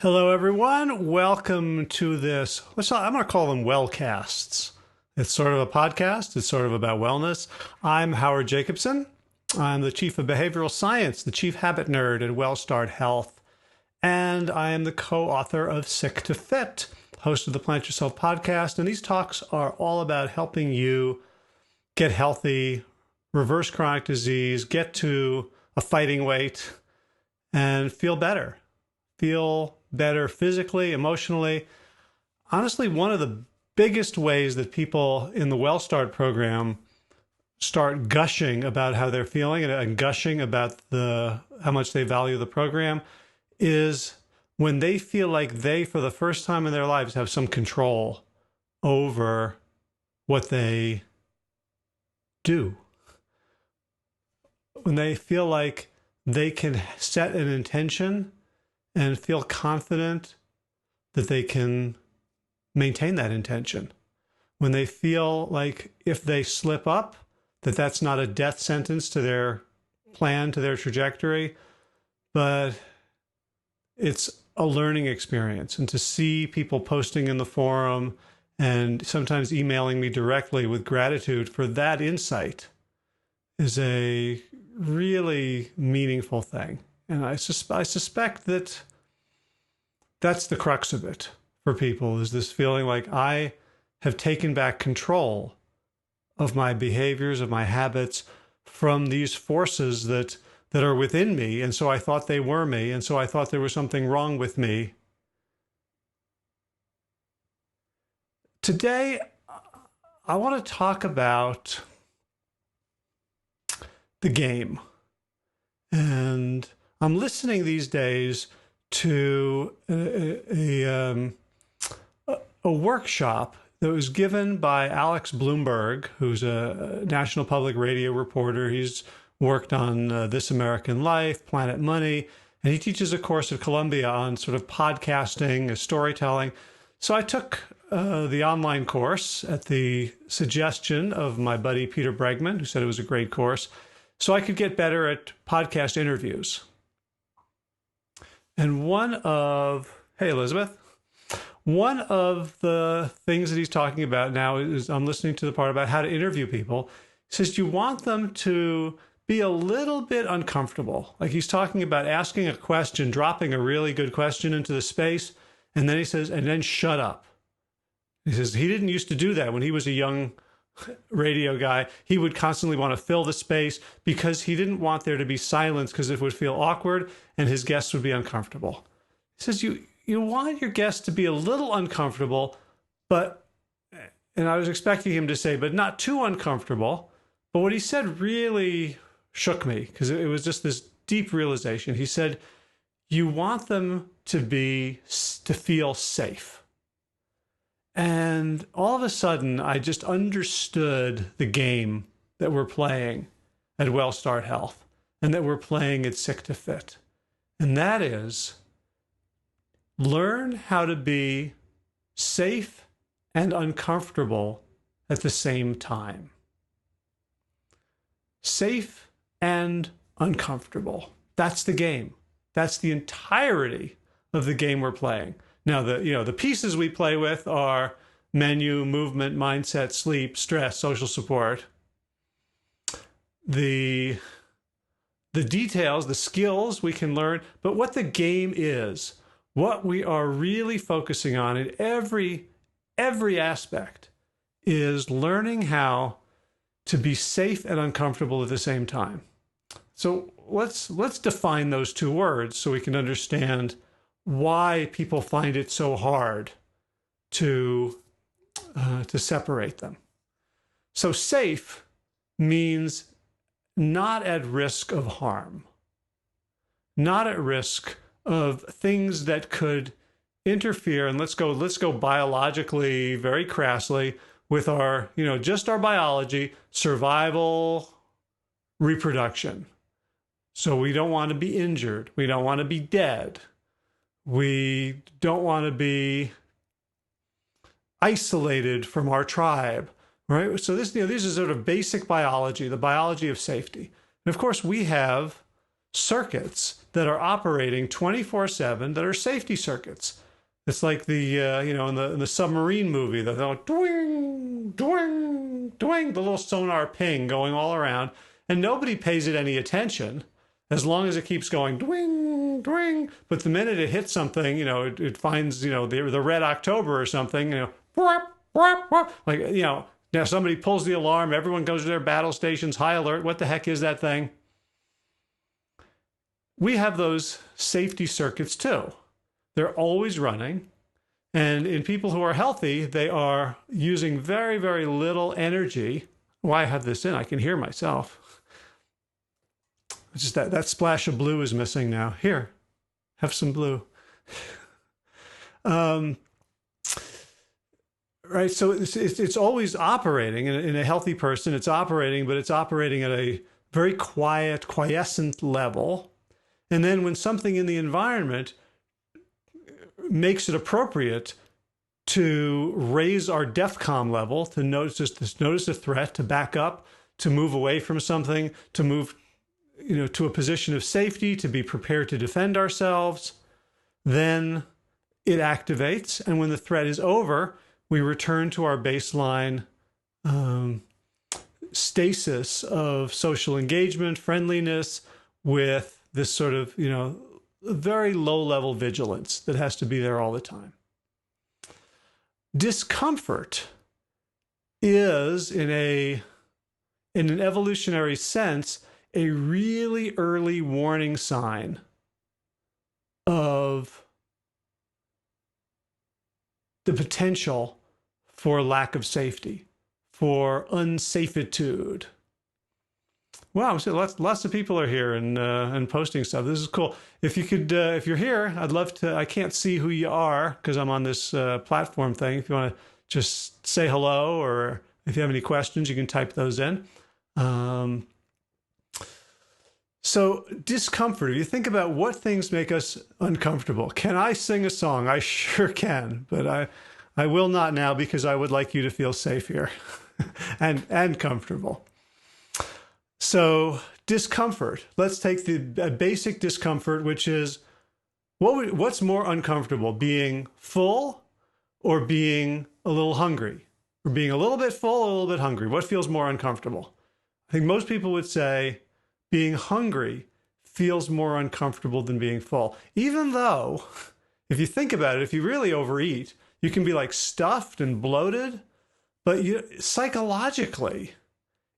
Hello, everyone. Welcome to this. I'm going to call them Wellcasts. It's sort of a podcast. It's sort of about wellness. I'm Howard Jacobson. I'm the Chief of Behavioral Science, the Chief Habit Nerd at WellStart Health, and I am the co-author of Sick to Fit, host of the Plant Yourself podcast. And these talks are all about helping you get healthy, reverse chronic disease, get to a fighting weight, and feel better. Feel better physically, emotionally. Honestly, one of the biggest ways that people in the WellStart program start gushing about how they're feeling and gushing about how much they value the program is when they feel like they, for the first time in their lives, have some control over what they do. When they feel like they can set an intention and feel confident that they can maintain that intention. When they feel like if they slip up, that that's not a death sentence to their plan, to their trajectory, but it's a learning experience. And to see people posting in the forum and sometimes emailing me directly with gratitude for that insight is a really meaningful thing. And I suspect that that's the crux of it for people, is this feeling like I have taken back control of my behaviors, of my habits from these forces that are within me. And so I thought they were me. And so I thought there was something wrong with me. Today, I want to talk about the game. And I'm listening these days to a workshop that was given by Alex Bloomberg, who's a National Public Radio reporter. He's worked on This American Life, Planet Money, and he teaches a course at Columbia on sort of podcasting, storytelling. So I took the online course at the suggestion of my buddy Peter Bregman, who said it was a great course, so I could get better at podcast interviews. And hey, Elizabeth, one of the things that he's talking about now is, I'm listening to the part about how to interview people. He says you want them to be a little bit uncomfortable. Like he's talking about asking a question, dropping a really good question into the space. And then he says, and then shut up. He says he didn't used to do that when he was a young radio guy. He would constantly want to fill the space because he didn't want there to be silence, because it would feel awkward and his guests would be uncomfortable. He says you want your guests to be a little uncomfortable, and I was expecting him to say, but not too uncomfortable. But what he said really shook me, because it was just this deep realization. He said, you want them to feel safe. And all of a sudden, I just understood the game that we're playing at WellStart Health and that we're playing at Sick to Fit. And that is, learn how to be safe and uncomfortable at the same time. Safe and uncomfortable. That's the game. That's the entirety of the game we're playing. Now, the pieces we play with are menu, movement, mindset, sleep, stress, social support. The details, the skills we can learn, but what the game is, what we are really focusing on in every aspect is learning how to be safe and uncomfortable at the same time. So let's define those two words so we can understand why people find it so hard to separate them. So safe means not at risk of harm, not at risk of things that could interfere. And let's go biologically, very crassly, with our, just our biology, survival, reproduction. So we don't want to be injured. We don't want to be dead. We don't want to be isolated from our tribe, right? So this is sort of basic biology, the biology of safety. And of course, we have circuits that are operating 24/7 that are safety circuits. It's like the in the submarine movie, the dwing, dwing, dwing, the little sonar ping going all around, and nobody pays it any attention as long as it keeps going dwing, dwing. But the minute it hits something, it finds the red October or something, whap, whap, whap, like now somebody pulls the alarm, everyone goes to their battle stations, high alert. What the heck is that thing? We have those safety circuits too. They're always running. And in people who are healthy, they are using very, very little energy. Why I have this in? I can hear myself. It's just that splash of blue is missing now. Here, have some blue. Right, so it's always operating in a healthy person. It's operating, but it's operating at a very quiet, quiescent level. And then when something in the environment makes it appropriate to raise our DEFCON level, to notice a threat, to back up, to move away from something, to move to a position of safety, to be prepared to defend ourselves, then it activates. And when the threat is over, we return to our baseline stasis of social engagement, friendliness, with this sort of, very low-level vigilance that has to be there all the time. Discomfort is, in an evolutionary sense, a really early warning sign of the potential for lack of safety, for unsafitude. Wow, so lots of people are here and posting stuff. This is cool. If you could, if you're here, I'd love to. I can't see who you are because I'm on this platform thing. If you want to just say hello, or if you have any questions, you can type those in. So discomfort. If you think about what things make us uncomfortable, can I sing a song? I sure can, but I will not now because I would like you to feel safe here and comfortable. So discomfort. Let's take the basic discomfort, which is what's more uncomfortable, being full or being a little hungry, or being a little bit full, a little bit hungry. What feels more uncomfortable? I think most people would say being hungry feels more uncomfortable than being full, even though if you think about it, if you really overeat, you can be like stuffed and bloated, but psychologically,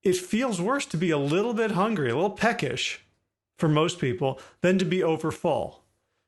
it feels worse to be a little bit hungry, a little peckish for most people, than to be overfull.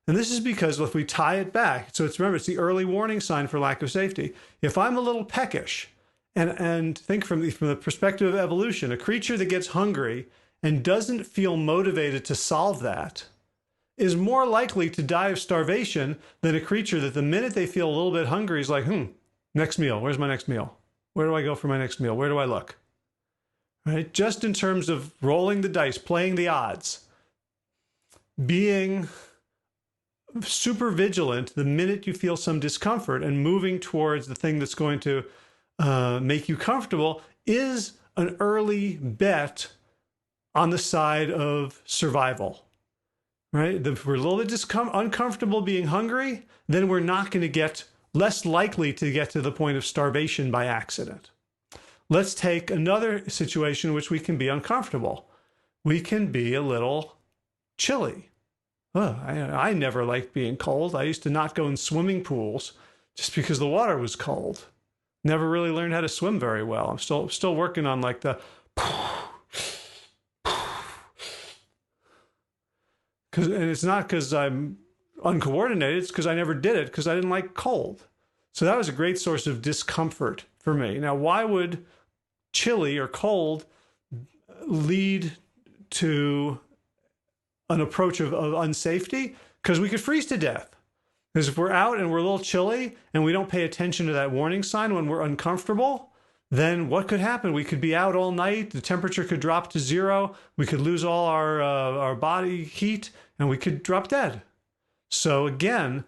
And this is because if we tie it back, so remember, it's the early warning sign for lack of safety. If I'm a little peckish, and think from the perspective of evolution, a creature that gets hungry and doesn't feel motivated to solve that is more likely to die of starvation than a creature that the minute they feel a little bit hungry is like, next meal, where's my next meal? Where do I go for my next meal? Where do I look? Right? Just in terms of rolling the dice, playing the odds, being super vigilant the minute you feel some discomfort and moving towards the thing that's going to make you comfortable is an early bet on the side of survival. Right? If we're a little bit uncomfortable being hungry, then we're not going to get less likely to get to the point of starvation by accident. Let's take another situation in which we can be uncomfortable. We can be a little chilly. I never liked being cold. I used to not go in swimming pools just because the water was cold. Never really learned how to swim very well. I'm still working on like the and it's not because I'm uncoordinated, it's because I never did it because I didn't like cold. So that was a great source of discomfort for me. Now, why would chilly or cold lead to an approach of unsafety? Because we could freeze to death. Because if we're out and we're a little chilly and we don't pay attention to that warning sign when we're uncomfortable, then what could happen? We could be out all night. The temperature could drop to 0. We could lose all our body heat and we could drop dead. So again,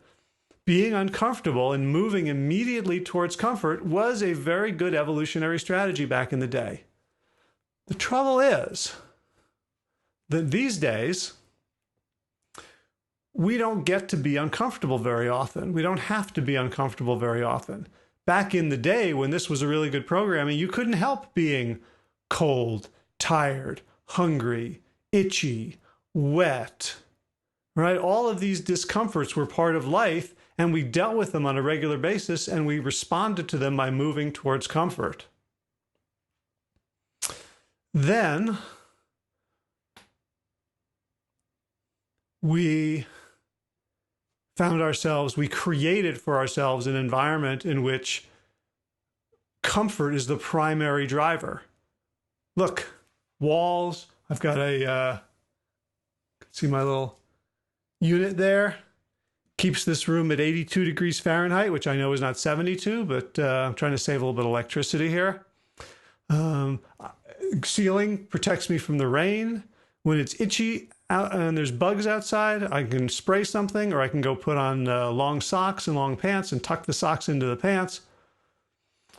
being uncomfortable and moving immediately towards comfort was a very good evolutionary strategy back in the day. The trouble is that these days, we don't get to be uncomfortable very often. We don't have to be uncomfortable very often. Back in the day when this was a really good programming, you couldn't help being cold, tired, hungry, itchy, wet, right? All of these discomforts were part of life, and we dealt with them on a regular basis, and we responded to them by moving towards comfort. Then we created for ourselves an environment in which comfort is the primary driver. Look, walls. I've got see my little unit there. Keeps this room at 82 degrees Fahrenheit, which I know is not 72, but I'm trying to save a little bit of electricity here. Ceiling protects me from the rain. When it's itchy out and there's bugs outside, I can spray something, or I can go put on long socks and long pants and tuck the socks into the pants.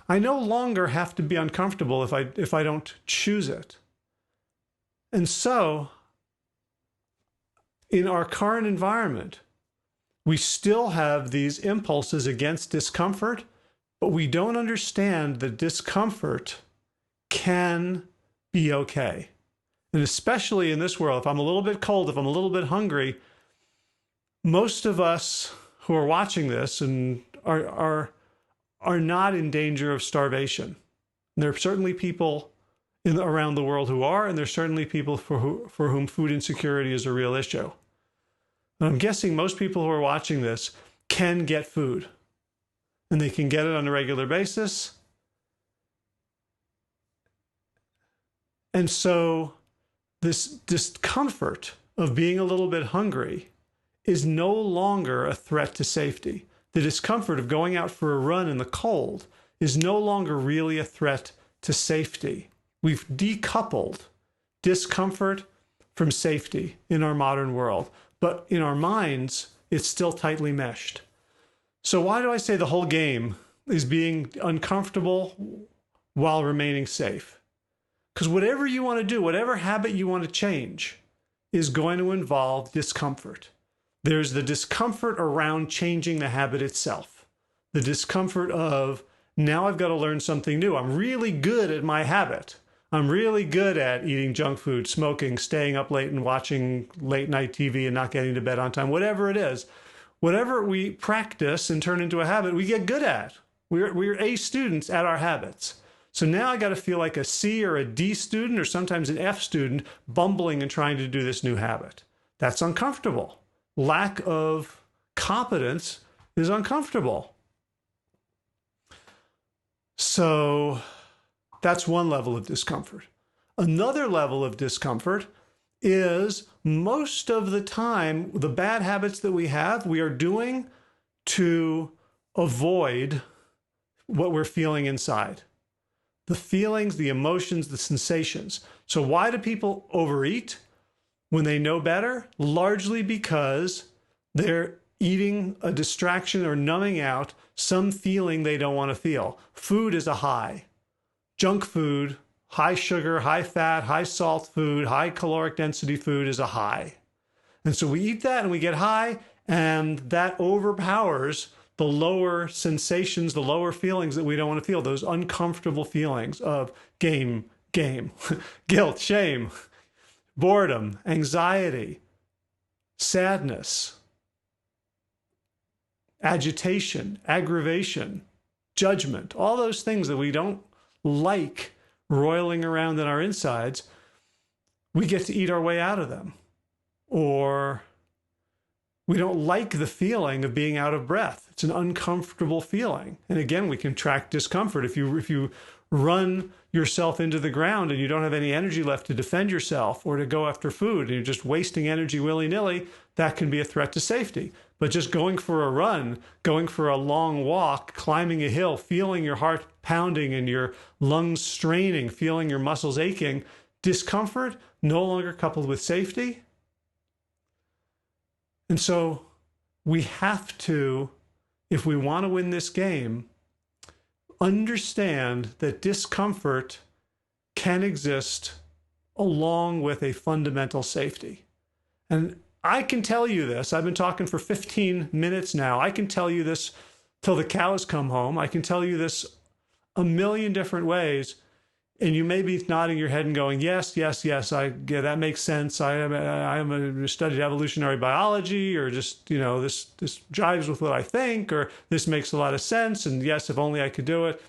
I no longer have to be uncomfortable if I don't choose it. And so, in our current environment, we still have these impulses against discomfort, but we don't understand that discomfort can be okay. And especially in this world, if I'm a little bit cold, if I'm a little bit hungry, most of us who are watching this and are not in danger of starvation. And there are certainly people around the world who are, and there's certainly people for whom food insecurity is a real issue. And I'm guessing most people who are watching this can get food, and they can get it on a regular basis. And so this discomfort of being a little bit hungry is no longer a threat to safety. The discomfort of going out for a run in the cold is no longer really a threat to safety. We've decoupled discomfort from safety in our modern world, but in our minds, it's still tightly meshed. So why do I say the whole game is being uncomfortable while remaining safe? Because whatever you want to do, whatever habit you want to change, is going to involve discomfort. There's the discomfort around changing the habit itself. The discomfort of, now I've got to learn something new. I'm really good at my habit. I'm really good at eating junk food, smoking, staying up late and watching late night TV and not getting to bed on time, whatever it is. Whatever we practice and turn into a habit, we get good at. We're A students at our habits. So now I got to feel like a C or a D student, or sometimes an F student, bumbling and trying to do this new habit. That's uncomfortable. Lack of competence is uncomfortable. So that's one level of discomfort. Another level of discomfort is most of the time, the bad habits that we have, we are doing to avoid what we're feeling inside. The feelings, the emotions, the sensations. So why do people overeat when they know better? Largely because they're eating a distraction or numbing out some feeling they don't want to feel. Food is a high. Junk food, high sugar, high fat, high salt food, high caloric density food is a high. And so we eat that and we get high, and that overpowers the lower sensations, the lower feelings that we don't want to feel, those uncomfortable feelings of game, guilt, shame, boredom, anxiety, sadness, agitation, aggravation, judgment, all those things that we don't like roiling around in our insides. We get to eat our way out of them. Or we don't like the feeling of being out of breath. It's an uncomfortable feeling. And again, we can track discomfort. If you run yourself into the ground and you don't have any energy left to defend yourself or to go after food, and you're just wasting energy willy-nilly, that can be a threat to safety. But just going for a run, going for a long walk, climbing a hill, feeling your heart pounding and your lungs straining, feeling your muscles aching, discomfort no longer coupled with safety. And so we have to, if we want to win this game, understand that discomfort can exist along with a fundamental safety. And I can tell you this. I've been talking for 15 minutes now. I can tell you this till the cows come home. I can tell you this a million different ways. And you may be nodding your head and going, yes, yes, yes, that makes sense. I studied evolutionary biology, or just, this jives with what I think, or this makes a lot of sense. And yes, if only I could do it.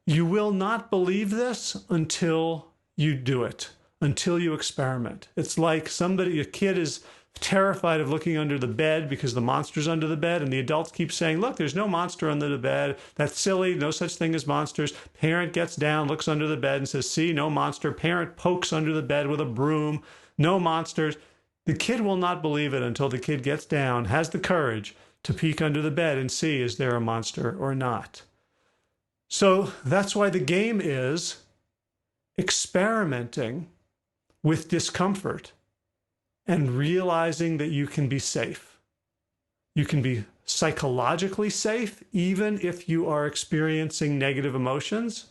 You will not believe this until you do it, until you experiment. It's like a kid is terrified of looking under the bed because the monster's under the bed, and the adults keep saying, look, there's no monster under the bed. That's silly. No such thing as monsters. Parent gets down, looks under the bed and says, see, no monster. Parent pokes under the bed with a broom. No monsters. The kid will not believe it until the kid gets down, has the courage to peek under the bed and see, is there a monster or not? So that's why the game is experimenting with discomfort and realizing that you can be safe. You can be psychologically safe, even if you are experiencing negative emotions,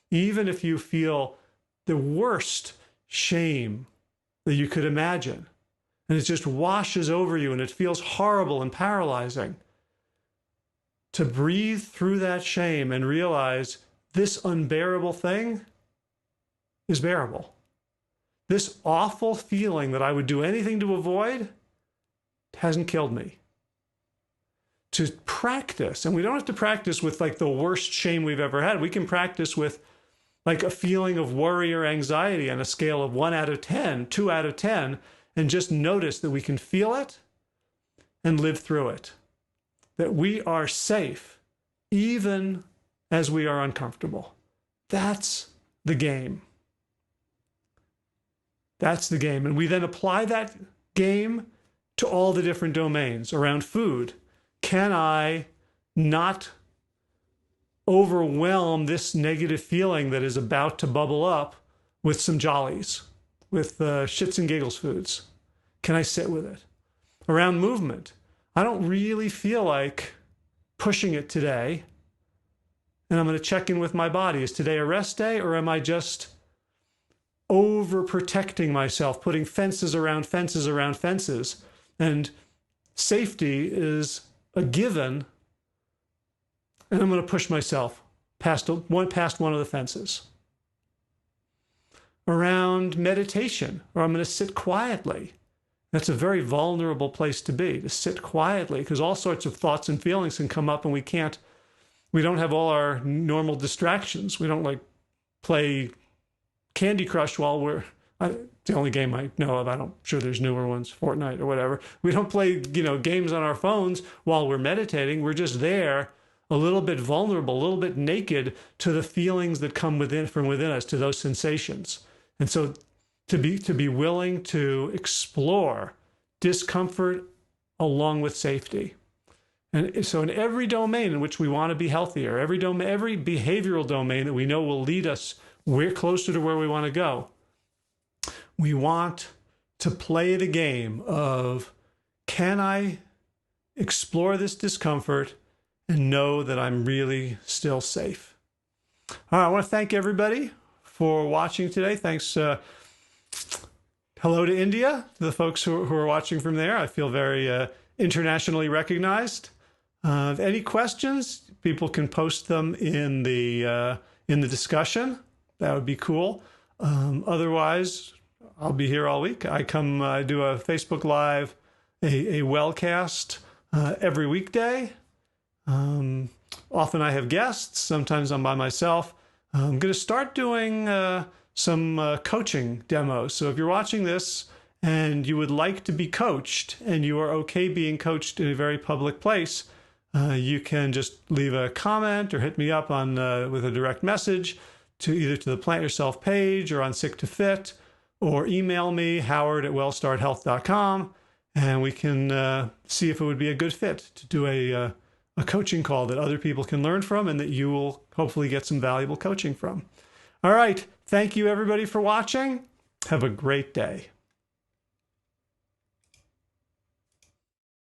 even if you feel the worst shame that you could imagine, and it just washes over you and it feels horrible and paralyzing. To breathe through that shame and realize this unbearable thing is bearable. This awful feeling that I would do anything to avoid hasn't killed me. To practice, and we don't have to practice with like the worst shame we've ever had. We can practice with like a feeling of worry or anxiety on a scale of 1 out of 10, 2 out of 10, and just notice that we can feel it and live through it. That we are safe even as we are uncomfortable. That's the game. That's the game. And we then apply that game to all the different domains around food. Can I not overwhelm this negative feeling that is about to bubble up with some jollies, with shits and giggles foods? Can I sit with it? Around movement, I don't really feel like pushing it today, and I'm going to check in with my body. Is today a rest day, or am I just overprotecting myself, putting fences around fences around fences? And safety is a given, and I'm going to push myself past one of the fences. Around meditation, or I'm going to sit quietly. That's a very vulnerable place to be, to sit quietly, because all sorts of thoughts and feelings can come up, and we don't have all our normal distractions. We don't like play Candy Crush while the only game I know of, I'm sure there's newer ones, Fortnite or whatever. We don't play, games on our phones while we're meditating. We're just there, a little bit vulnerable, a little bit naked to the feelings that come from within us, to those sensations. And so to be willing to explore discomfort along with safety. And so in every domain in which we want to be healthier, every behavioral domain that we know will lead us closer to where we want to go, we want to play the game of, can I explore this discomfort and know that I'm really still safe? All right, I want to thank everybody for watching today. Thanks. Hello to India, to the folks who are watching from there. I feel very internationally recognized. Any questions, people can post them in the discussion. That would be cool. Otherwise, I'll be here all week. I do a Facebook Live, a wellcast every weekday. Often I have guests. Sometimes I'm by myself. I'm going to start doing some coaching demos. So if you're watching this and you would like to be coached and you are okay being coached in a very public place, you can just leave a comment or hit me up with a direct message either to the Plant Yourself page or on Sick to Fit, or email me, howard@wellstarthealth.com, and we can see if it would be a good fit to do a coaching call that other people can learn from and that you will hopefully get some valuable coaching from. All right. Thank you, everybody, for watching. Have a great day.